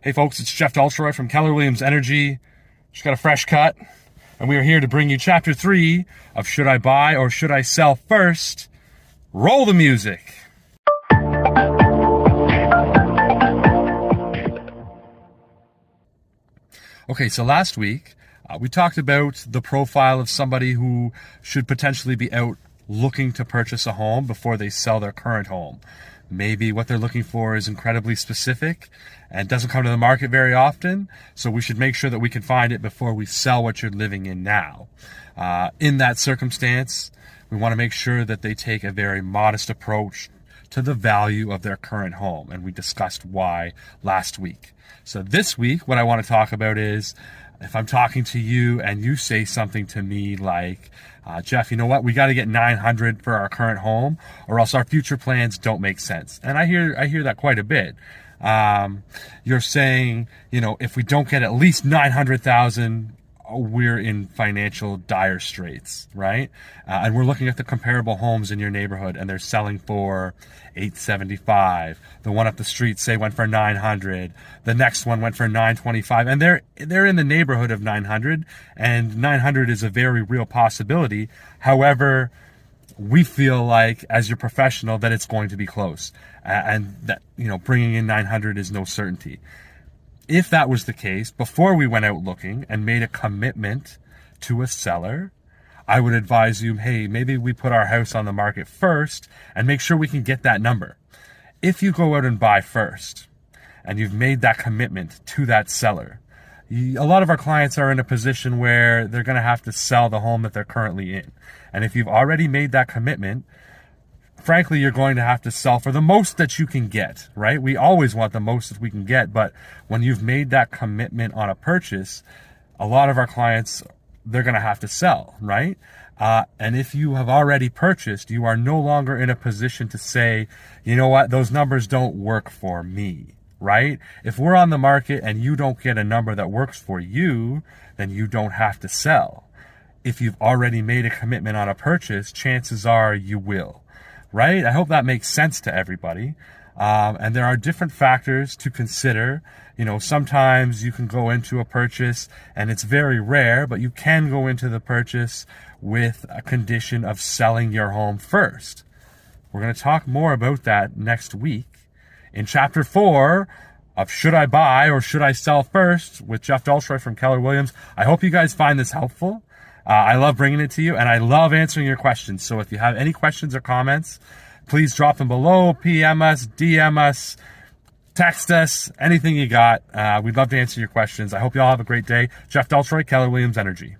Hey folks, it's Jeff Daltroy from Keller Williams Energy. Just got a fresh cut, and we are here to bring you Chapter 3 of Should I Buy or Should I Sell First? Roll the music. Okay, so last week, we talked about the profile of somebody who should potentially be out looking to purchase a home before they sell their current home. Maybe what they're looking for is incredibly specific and doesn't come to the market very often, so we should make sure that we can find it before we sell what you're living in now. In that circumstance, we want to make sure that they take a very modest approach to the value of their current home, and we discussed why last week. So this week, what I want to talk about is if I'm talking to you and you say something to me like, Jeff, you know what? We got to get 900 for our current home, or else our future plans don't make sense. And I hear that quite a bit. You're saying, if we don't get at least 900,000, we're in financial dire straits, right? And we're looking at the comparable homes in your neighborhood, and they're selling for $875. The one up the street, say, went for $900. The next one went for $925, and they're in the neighborhood of 900, and 900 is a very real possibility. However, we feel like, as your professional, that it's going to be close, and that bringing in 900 is no certainty. If that was the case, before we went out looking and made a commitment to a seller, I would advise you, hey, maybe we put our house on the market first and make sure we can get that number. If you go out and buy first and you've made that commitment to that seller, a lot of our clients are in a position where they're going to have to sell the home that they're currently in. And if you've already made that commitment, frankly, you're going to have to sell for the most that you can get, right? We always want the most that we can get, but when you've made that commitment on a purchase, a lot of our clients, they're going to have to sell, right? And if you have already purchased, you are no longer in a position to say, you know what, those numbers don't work for me, right? If we're on the market and you don't get a number that works for you, then you don't have to sell. If you've already made a commitment on a purchase, chances are you will. Right? I hope that makes sense to everybody. And there are different factors to consider. Sometimes you can go into a purchase, and it's very rare, but you can go into the purchase with a condition of selling your home first. We're going to talk more about that next week in Chapter 4 of Should I Buy or Should I Sell First with Jeff Daltroy from Keller Williams. I hope you guys find this helpful. I love bringing it to you, and I love answering your questions. So if you have any questions or comments, please drop them below, PM us, DM us, text us, anything you got. We'd love to answer your questions. I hope you all have a great day. Jeff Daltroy, Keller Williams Energy.